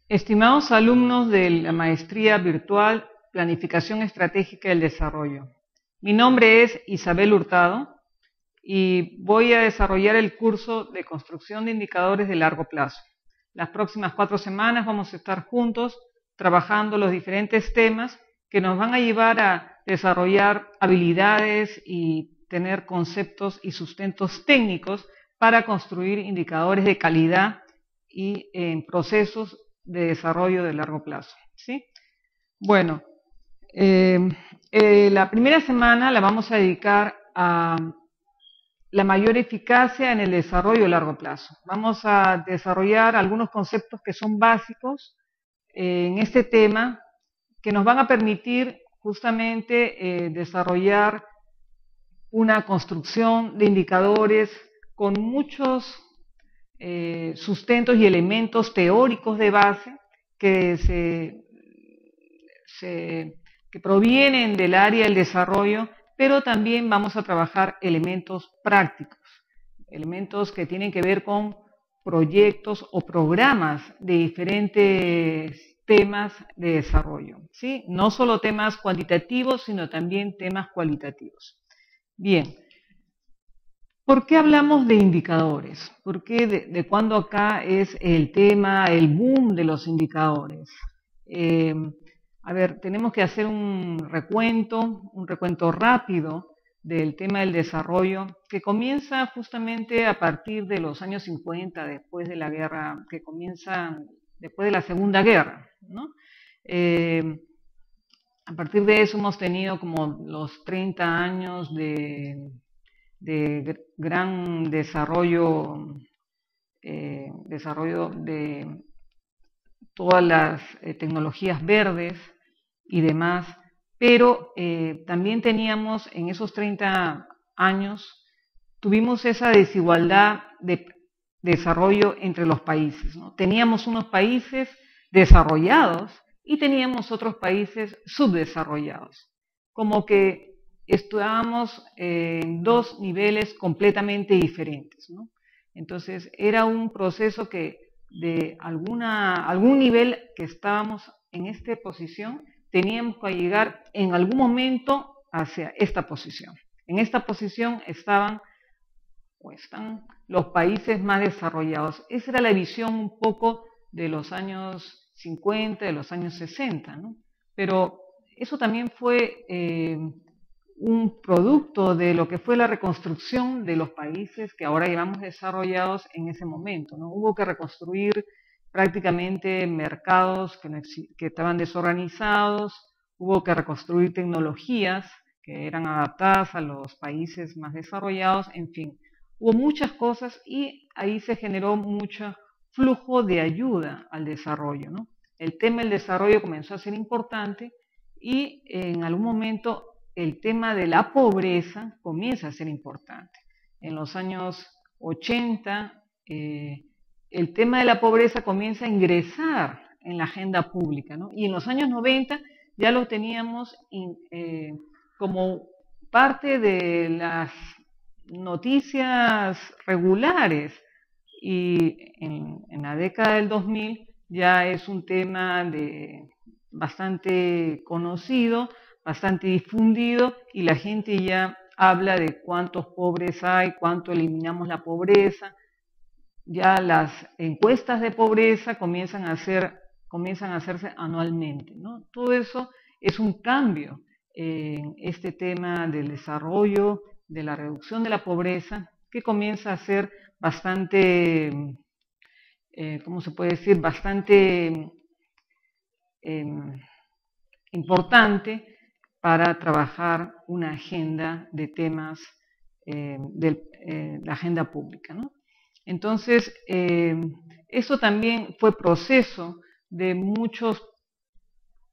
Estimados alumnos de la Maestría Virtual Planificación Estratégica del Desarrollo, mi nombre es Isabel Hurtado y voy a desarrollar el curso de Construcción de Indicadores de Largo Plazo. Las próximas 4 semanas vamos a estar juntos trabajando los diferentes temas que nos van a llevar a desarrollar habilidades y tener conceptos y sustentos técnicos para construir indicadores de calidad y procesos de desarrollo de largo plazo, ¿sí? Bueno, la primera semana la vamos a dedicar a la mayor eficacia en el desarrollo a largo plazo. Vamos a desarrollar algunos conceptos que son básicos en este tema que nos van a permitir justamente desarrollar una construcción de indicadores con muchos sustentos y elementos teóricos de base que que provienen del área del desarrollo, pero también vamos a trabajar elementos prácticos, elementos que tienen que ver con proyectos o programas de diferentes temas de desarrollo, ¿sí? No solo temas cuantitativos, sino también temas cualitativos. Bien. ¿Por qué hablamos de indicadores? ¿Por qué de cuándo acá es el tema, el boom de los indicadores? A ver, tenemos que hacer un recuento rápido del tema del desarrollo que comienza justamente a partir de los años 50, después de la guerra, que comienza después de la Segunda Guerra, ¿no? A partir de eso hemos tenido como los 30 años de gran desarrollo de todas las tecnologías verdes y demás, pero también teníamos en esos 30 años, tuvimos esa desigualdad de desarrollo entre los países, ¿no? Teníamos unos países desarrollados y teníamos otros países subdesarrollados, como que estábamos en dos niveles completamente diferentes, ¿no? Entonces era un proceso que de algún nivel que estábamos en esta posición, teníamos que llegar en algún momento hacia esta posición. En esta posición estaban o están los países más desarrollados. Esa era la visión un poco de los años 50, de los años 60, ¿no? Pero eso también fue un producto de lo que fue la reconstrucción de los países que ahora llevamos desarrollados en ese momento, ¿no? Hubo que reconstruir prácticamente mercados que estaban desorganizados, hubo que reconstruir tecnologías que eran adaptadas a los países más desarrollados, en fin, hubo muchas cosas y ahí se generó mucho flujo de ayuda al desarrollo, ¿no? El tema del desarrollo comenzó a ser importante y en algún momento el tema de la pobreza comienza a ser importante. En los años 80, el tema de la pobreza comienza a ingresar en la agenda pública, ¿no? Y en los años 90 ya lo teníamos como parte de las noticias regulares, y en la década del 2000 ya es un tema bastante conocido, bastante difundido, y la gente ya habla de cuántos pobres hay, cuánto eliminamos la pobreza. Ya las encuestas de pobreza comienzan a hacerse anualmente, ¿no? Todo eso es un cambio en este tema del desarrollo, de la reducción de la pobreza, que comienza a ser bastante, ¿cómo se puede decir? Bastante importante para trabajar una agenda de temas de la agenda pública, ¿no? Entonces, eso también fue proceso de muchos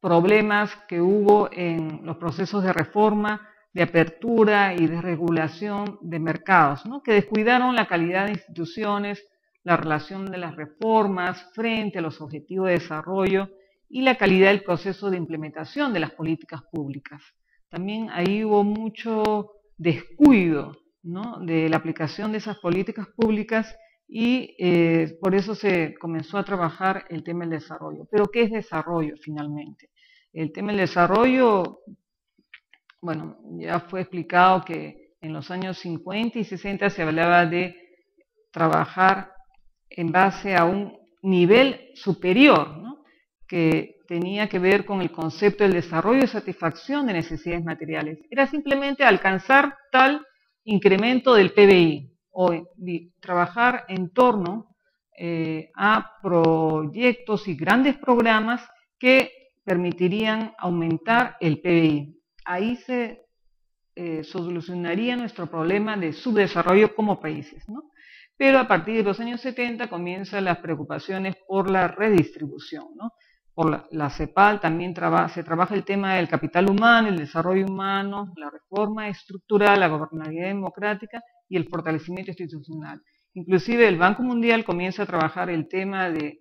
problemas que hubo en los procesos de reforma, de apertura y de regulación de mercados, ¿no? Que descuidaron la calidad de instituciones, la relación de las reformas frente a los objetivos de desarrollo y la calidad del proceso de implementación de las políticas públicas. También ahí hubo mucho descuido, ¿no? De la aplicación de esas políticas públicas y por eso se comenzó a trabajar el tema del desarrollo. ¿Pero qué es desarrollo finalmente? El tema del desarrollo, bueno, ya fue explicado que en los años 50 y 60 se hablaba de trabajar en base a un nivel superior, ¿no?, que tenía que ver con el concepto del desarrollo y satisfacción de necesidades materiales. Era simplemente alcanzar tal incremento del PBI o trabajar en torno a proyectos y grandes programas que permitirían aumentar el PBI. Ahí se solucionaría nuestro problema de subdesarrollo como países, ¿no? Pero a partir de los años 70 comienzan las preocupaciones por la redistribución, ¿no? Por la CEPAL también se trabaja el tema del capital humano, el desarrollo humano, la reforma estructural, la gobernabilidad democrática y el fortalecimiento institucional. Inclusive el Banco Mundial comienza a trabajar el tema de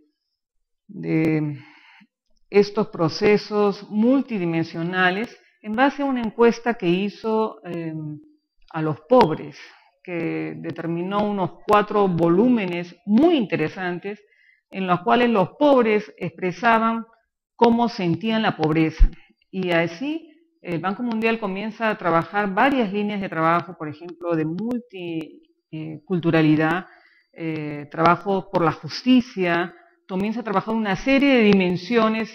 estos procesos multidimensionales en base a una encuesta que hizo a los pobres, que determinó unos 4 volúmenes muy interesantes en los cuales los pobres expresaban cómo sentían la pobreza. Y así el Banco Mundial comienza a trabajar varias líneas de trabajo, por ejemplo, de multiculturalidad, trabajo por la justicia, comienza a trabajar una serie de dimensiones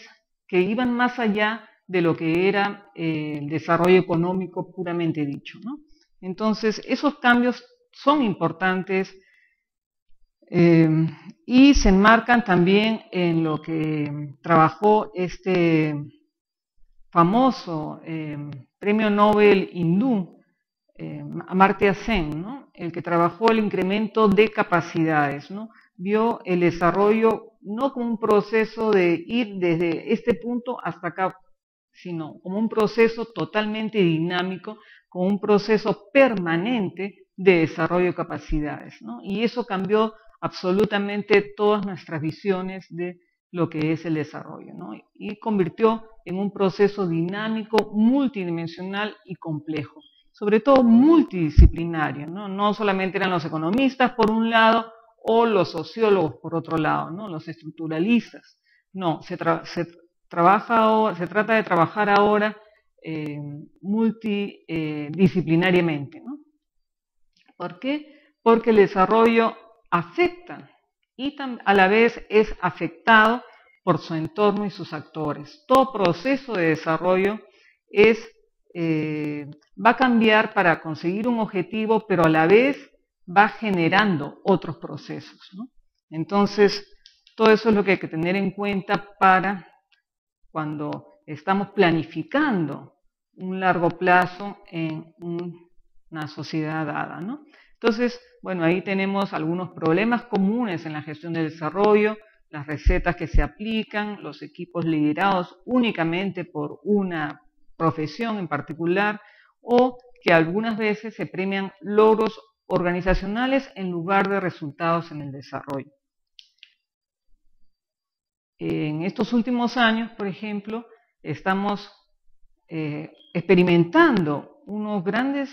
que iban más allá de lo que era el desarrollo económico puramente dicho, ¿no? Entonces, esos cambios son importantes y se enmarcan también en lo que trabajó este famoso premio Nobel hindú, Amartya Sen, ¿no?, el que trabajó el incremento de capacidades, ¿no? Vio el desarrollo no como un proceso de ir desde este punto hasta acá, sino como un proceso totalmente dinámico, como un proceso permanente de desarrollo de capacidades, ¿no? Y eso cambió absolutamente todas nuestras visiones de lo que es el desarrollo, ¿no? Y convirtió en un proceso dinámico, multidimensional y complejo, sobre todo multidisciplinario, ¿no? No solamente eran los economistas por un lado o los sociólogos por otro lado, ¿no?, los estructuralistas. No, se trata de trabajar ahora multidisciplinariamente, ¿no? ¿Por qué? Porque el desarrollo afecta y a la vez es afectado por su entorno y sus actores. Todo proceso de desarrollo va a cambiar para conseguir un objetivo, pero a la vez va generando otros procesos, ¿no? Entonces, todo eso es lo que hay que tener en cuenta para cuando estamos planificando un largo plazo en una sociedad dada, ¿no? Entonces, bueno, ahí tenemos algunos problemas comunes en la gestión del desarrollo, las recetas que se aplican, los equipos liderados únicamente por una profesión en particular, o que algunas veces se premian logros organizacionales en lugar de resultados en el desarrollo. En estos últimos años, por ejemplo, estamos experimentando unos grandes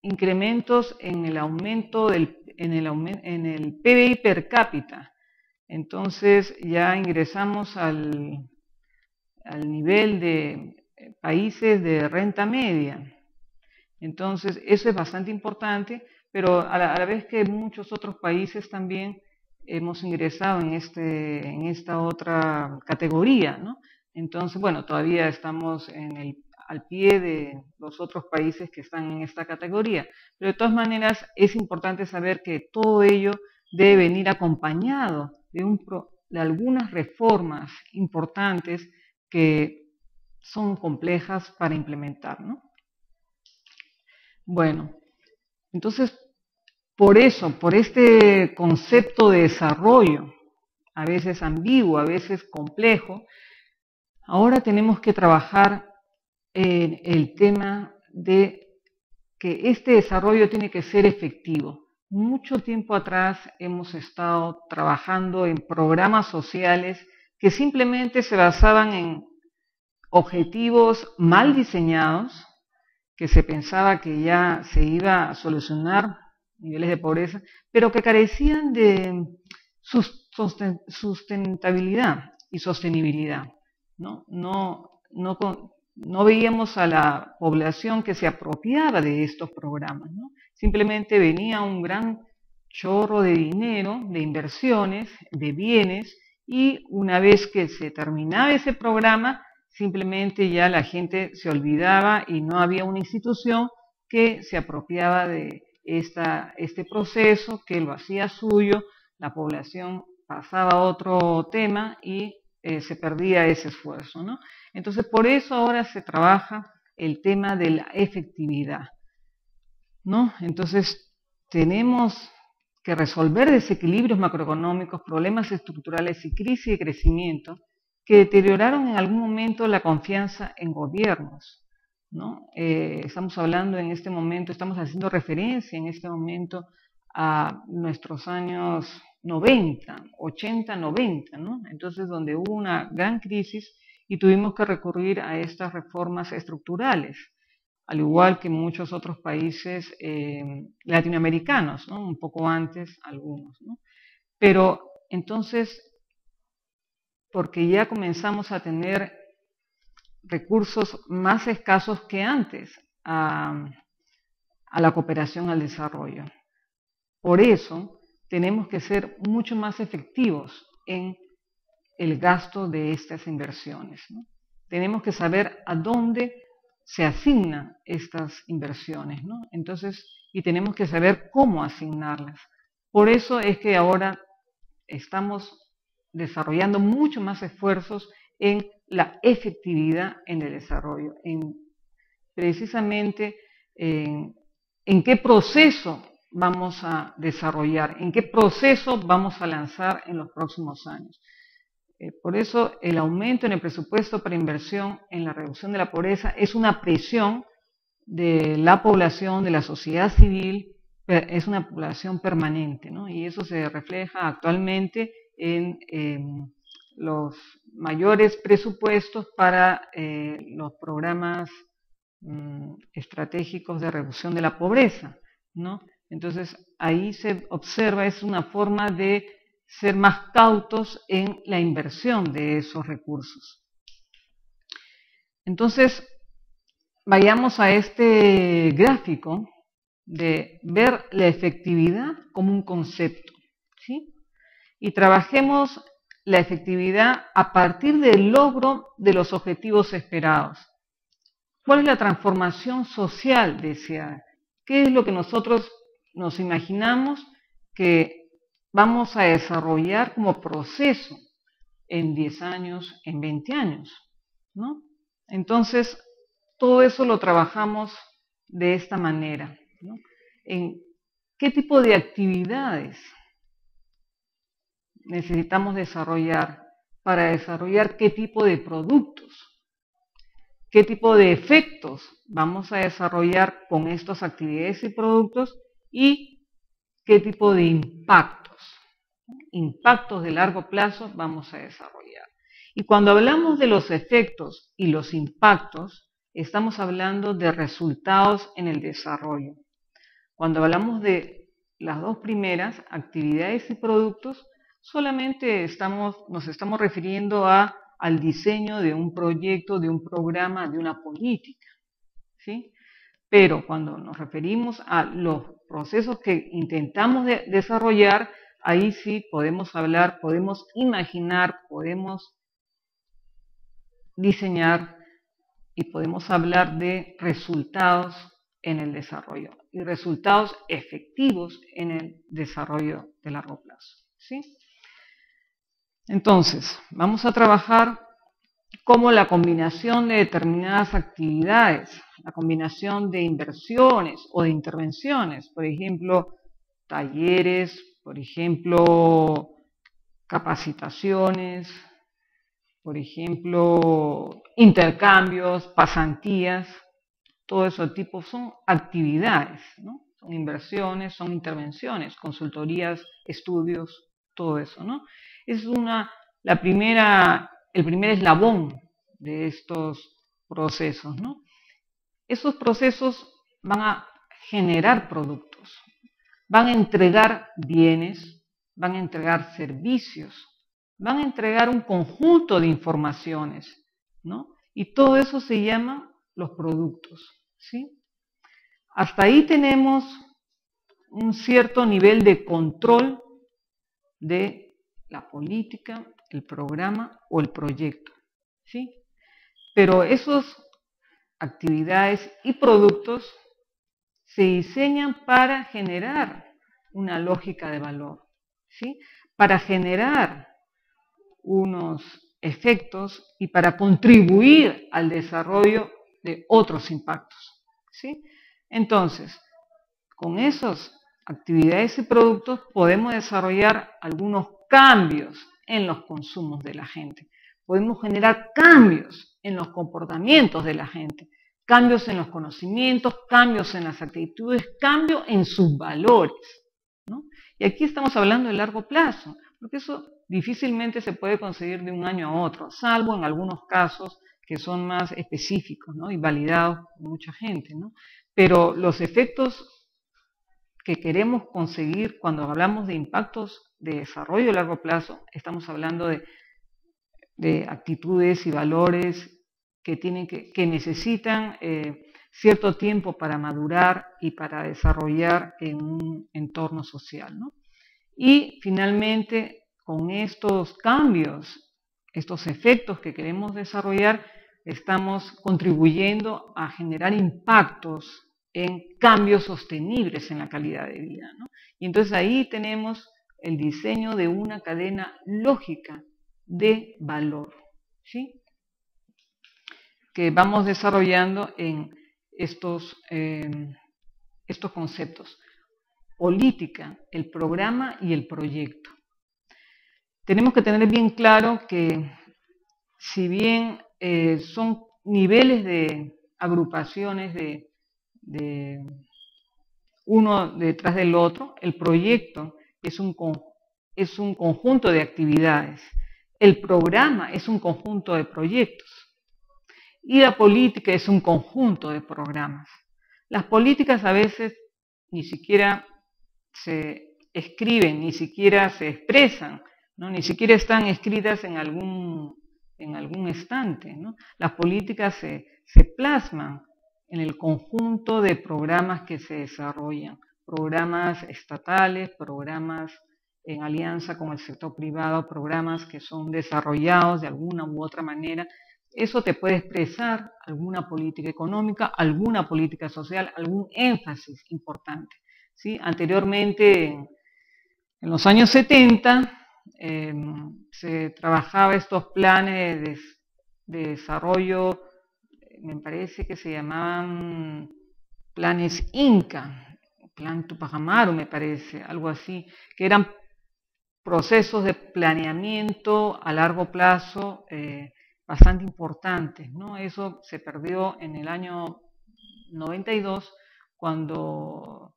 incrementos en el aumento en el PBI per cápita. Entonces ya ingresamos al nivel de países de renta media. Entonces eso es bastante importante, pero a la vez que muchos otros países también hemos ingresado en esta otra categoría, ¿no? Entonces, bueno, todavía estamos al pie de los otros países que están en esta categoría, pero de todas maneras es importante saber que todo ello debe venir acompañado de algunas reformas importantes que son complejas para implementar, ¿no? Bueno, entonces, por este concepto de desarrollo, a veces ambiguo, a veces complejo, ahora tenemos que trabajar en el tema de que este desarrollo tiene que ser efectivo. Mucho tiempo atrás hemos estado trabajando en programas sociales que simplemente se basaban en objetivos mal diseñados, que se pensaba que ya se iba a solucionar niveles de pobreza, pero que carecían de sustentabilidad y sostenibilidad, ¿no? No veíamos a la población que se apropiaba de estos programas, ¿no? Simplemente venía un gran chorro de dinero, de inversiones, de bienes, y una vez que se terminaba ese programa, simplemente ya la gente se olvidaba y no había una institución que se apropiaba de este proceso, que lo hacía suyo, la población pasaba a otro tema y se perdía ese esfuerzo, ¿no? Entonces, por eso ahora se trabaja el tema de la efectividad, ¿no? Entonces, tenemos que resolver desequilibrios macroeconómicos, problemas estructurales y crisis de crecimiento que deterioraron en algún momento la confianza en gobiernos, ¿no? Estamos hablando en este momento, estamos haciendo referencia en este momento a nuestros años 90, 80, 90, ¿no? Entonces, donde hubo una gran crisis y tuvimos que recurrir a estas reformas estructurales, al igual que muchos otros países latinoamericanos, ¿no? Un poco antes algunos, ¿no? Pero entonces, porque ya comenzamos a tener recursos más escasos que antes a la cooperación al desarrollo. Por eso tenemos que ser mucho más efectivos en el gasto de estas inversiones, ¿no? Tenemos que saber a dónde se asignan estas inversiones, ¿no? Entonces, y tenemos que saber cómo asignarlas. Por eso es que ahora estamos desarrollando mucho más esfuerzos en la efectividad en el desarrollo, precisamente en qué proceso vamos a desarrollar, en qué proceso vamos a lanzar en los próximos años. Por eso el aumento en el presupuesto para inversión en la reducción de la pobreza es una presión de la población, de la sociedad civil, es una población permanente, ¿no? Y eso se refleja actualmente en los mayores presupuestos para los programas estratégicos de reducción de la pobreza, ¿no? Entonces ahí se observa, es una forma de ser más cautos en la inversión de esos recursos. Entonces, vayamos a este gráfico de ver la efectividad como un concepto, ¿sí? Y trabajemos la efectividad a partir del logro de los objetivos esperados. ¿Cuál es la transformación social deseada? ¿Qué es lo que nosotros nos imaginamos que vamos a desarrollar como proceso en 10 años, en 20 años, ¿no? Entonces, todo eso lo trabajamos de esta manera, ¿no? En qué tipo de actividades necesitamos desarrollar para desarrollar qué tipo de productos, qué tipo de efectos vamos a desarrollar con estas actividades y productos y qué tipo de impactos de largo plazo vamos a desarrollar. Y cuando hablamos de los efectos y los impactos, estamos hablando de resultados en el desarrollo. Cuando hablamos de las dos primeras, actividades y productos, solamente nos estamos refiriendo al diseño de un proyecto, de un programa, de una política, ¿sí? Pero cuando nos referimos a los procesos que intentamos desarrollar, ahí sí podemos hablar, podemos imaginar, podemos diseñar y podemos hablar de resultados en el desarrollo y resultados efectivos en el desarrollo de largo plazo, ¿sí? Entonces, vamos a trabajar como la combinación de determinadas actividades, la combinación de inversiones o de intervenciones, por ejemplo, talleres, por ejemplo, capacitaciones, por ejemplo, intercambios, pasantías, todo ese tipo son actividades, ¿no? Son inversiones, son intervenciones, consultorías, estudios, todo eso, ¿no? Es el primer eslabón de estos procesos, ¿no? Esos procesos van a generar productos, van a entregar bienes, van a entregar servicios, van a entregar un conjunto de informaciones, ¿no? Y todo eso se llama los productos, ¿sí? Hasta ahí tenemos un cierto nivel de control de la política, el programa o el proyecto, ¿sí? Pero esas actividades y productos se diseñan para generar una lógica de valor, ¿sí? Para generar unos efectos y para contribuir al desarrollo de otros impactos, ¿sí? Entonces, con esas actividades y productos podemos desarrollar algunos cambios en los consumos de la gente. Podemos generar cambios en los comportamientos de la gente, cambios en los conocimientos, cambios en las actitudes, cambios en sus valores, ¿no? Y aquí estamos hablando de largo plazo, porque eso difícilmente se puede conseguir de un año a otro, salvo en algunos casos que son más específicos, ¿no? Y validados por mucha gente, ¿no? Pero los efectos que queremos conseguir cuando hablamos de impactos de desarrollo a largo plazo, estamos hablando de actitudes y valores que necesitan cierto tiempo para madurar y para desarrollar en un entorno social, ¿no? Y finalmente, con estos cambios, estos efectos que queremos desarrollar, estamos contribuyendo a generar impactos en cambios sostenibles en la calidad de vida, ¿no? Y entonces ahí tenemos el diseño de una cadena lógica de valor, ¿sí? Que vamos desarrollando en estos conceptos: política, el programa y el proyecto. Tenemos que tener bien claro que si bien son niveles de agrupaciones de uno detrás del otro, el proyecto es un conjunto de actividades, el programa es un conjunto de proyectos y la política es un conjunto de programas. Las políticas a veces ni siquiera se escriben, ni siquiera se expresan, ¿no? Ni siquiera están escritas en algún estante, ¿no? Las políticas se plasman en el conjunto de programas que se desarrollan, programas estatales, programas en alianza con el sector privado, programas que son desarrollados de alguna u otra manera. Eso te puede expresar alguna política económica, alguna política social, algún énfasis importante, ¿sí? Anteriormente, en los años 70, se trabajaba estos planes de desarrollo, me parece que se llamaban planes Inca, plan Tupac Amaru, me parece, algo así, que eran procesos de planeamiento a largo plazo bastante importantes, ¿no? Eso se perdió en el año 92 cuando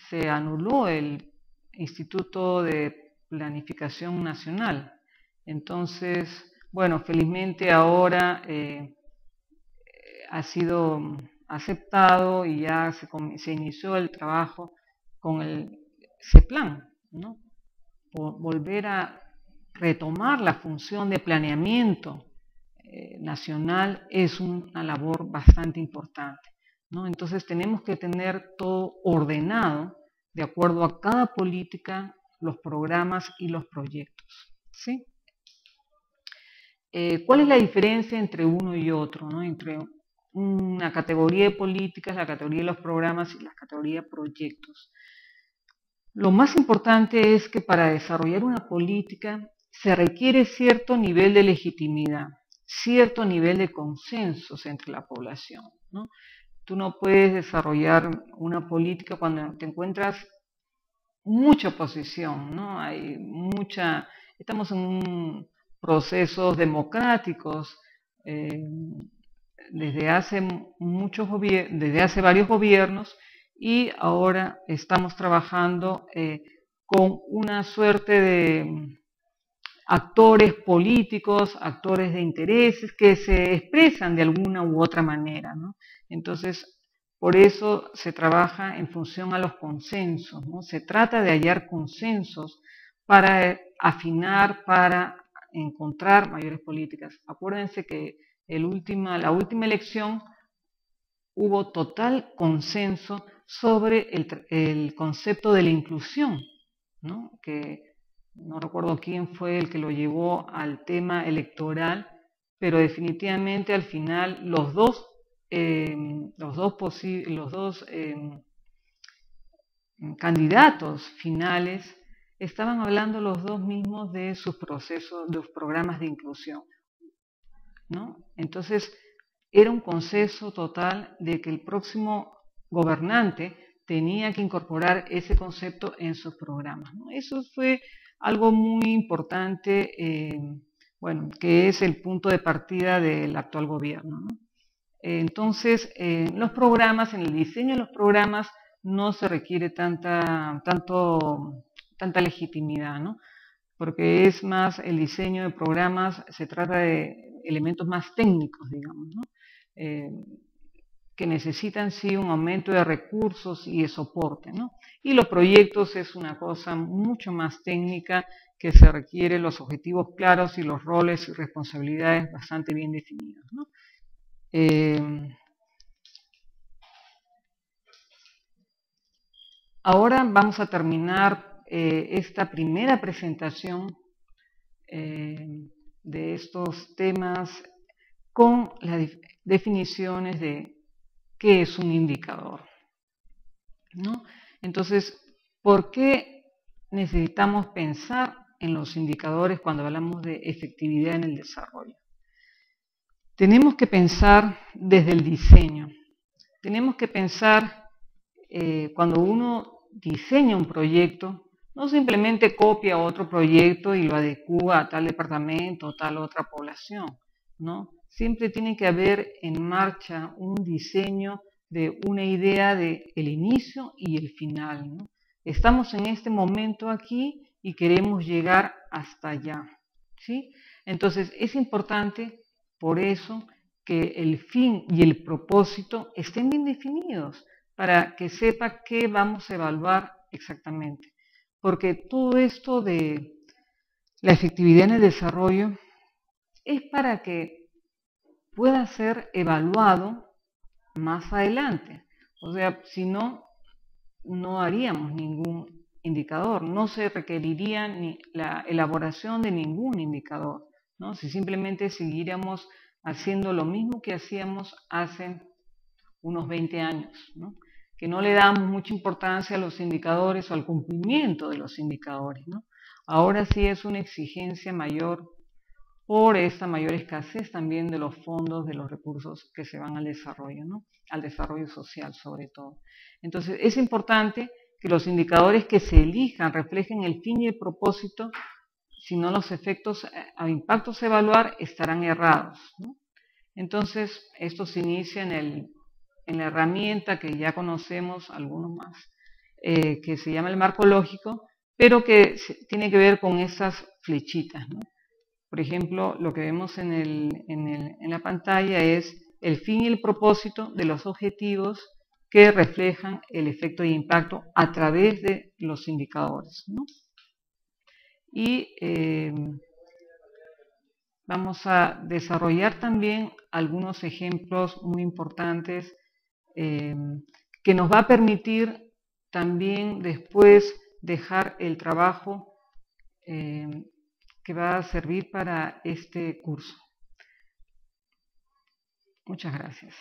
se anuló el Instituto de Planificación Nacional. Entonces, bueno, felizmente ahora ha sido aceptado y ya se inició el trabajo con el CEPLAN, ¿no? Volver a retomar la función de planeamiento nacional es una labor bastante importante, ¿no? Entonces tenemos que tener todo ordenado de acuerdo a cada política, los programas y los proyectos, ¿sí? ¿Cuál es la diferencia entre uno y otro, ¿no? Entre una categoría de políticas, la categoría de los programas y la categoría de proyectos? Lo más importante es que para desarrollar una política se requiere cierto nivel de legitimidad, cierto nivel de consensos entre la población, ¿no? Tú no puedes desarrollar una política cuando te encuentras mucha oposición, ¿no? Estamos en procesos democráticos desde hace varios gobiernos, y ahora estamos trabajando con una suerte de actores políticos, actores de intereses que se expresan de alguna u otra manera, ¿no? Entonces, Por eso se trabaja en función a los consensos, ¿no? Se trata de hallar consensos para afinar, para encontrar mayores políticas. Acuérdense que la última elección hubo total consenso sobre el concepto de la inclusión, ¿no? Que no recuerdo quién fue el que lo llevó al tema electoral, pero definitivamente al final los dos candidatos finales estaban hablando los dos mismos de sus procesos, de los programas de inclusión, ¿no? Entonces, era un consenso total de que el próximo gobernante tenía que incorporar ese concepto en sus programas, ¿no? Eso fue algo muy importante, bueno, que es el punto de partida del actual gobierno, ¿no? Entonces, los programas, en el diseño de los programas no se requiere tanta legitimidad, ¿no? Porque es más el diseño de programas, se trata de elementos más técnicos, digamos, ¿no? Que necesitan sí un aumento de recursos y de soporte, ¿no? Y los proyectos es una cosa mucho más técnica que se requiere los objetivos claros y los roles y responsabilidades bastante bien definidos, ¿no? Ahora vamos a terminar esta primera presentación de estos temas con las definiciones de qué es un indicador, ¿no? Entonces, ¿por qué necesitamos pensar en los indicadores cuando hablamos de efectividad en el desarrollo? Tenemos que pensar desde el diseño. Tenemos que pensar cuando uno diseña un proyecto, no simplemente copia otro proyecto y lo adecúa a tal departamento o tal otra población, ¿no? Siempre tiene que haber en marcha un diseño de una idea de el inicio y el final, ¿no? Estamos en este momento aquí y queremos llegar hasta allá, ¿sí? Entonces es importante por eso que el fin y el propósito estén bien definidos para que sepa qué vamos a evaluar exactamente. Porque todo esto de la efectividad en el desarrollo es para que pueda ser evaluado más adelante. O sea, si no, no haríamos ningún indicador, no se requeriría ni la elaboración de ningún indicador, ¿no? Si simplemente siguiéramos haciendo lo mismo que hacíamos hace unos 20 años, ¿no? Que no le damos mucha importancia a los indicadores o al cumplimiento de los indicadores, ¿no? Ahora sí es una exigencia mayor por esta mayor escasez también de los fondos, de los recursos que se van al desarrollo, ¿no? Al desarrollo social sobre todo. Entonces es importante que los indicadores que se elijan reflejen el fin y el propósito, si no los efectos o impactos a evaluar estarán errados, ¿no? Entonces esto se inicia en la herramienta que ya conocemos, algunos más, que se llama el marco lógico, pero que tiene que ver con esas flechitas, ¿no? Por ejemplo, lo que vemos en la pantalla es el fin y el propósito de los objetivos que reflejan el efecto de impacto a través de los indicadores, ¿no? Y vamos a desarrollar también algunos ejemplos muy importantes que nos va a permitir también después dejar el trabajo que va a servir para este curso. Muchas gracias.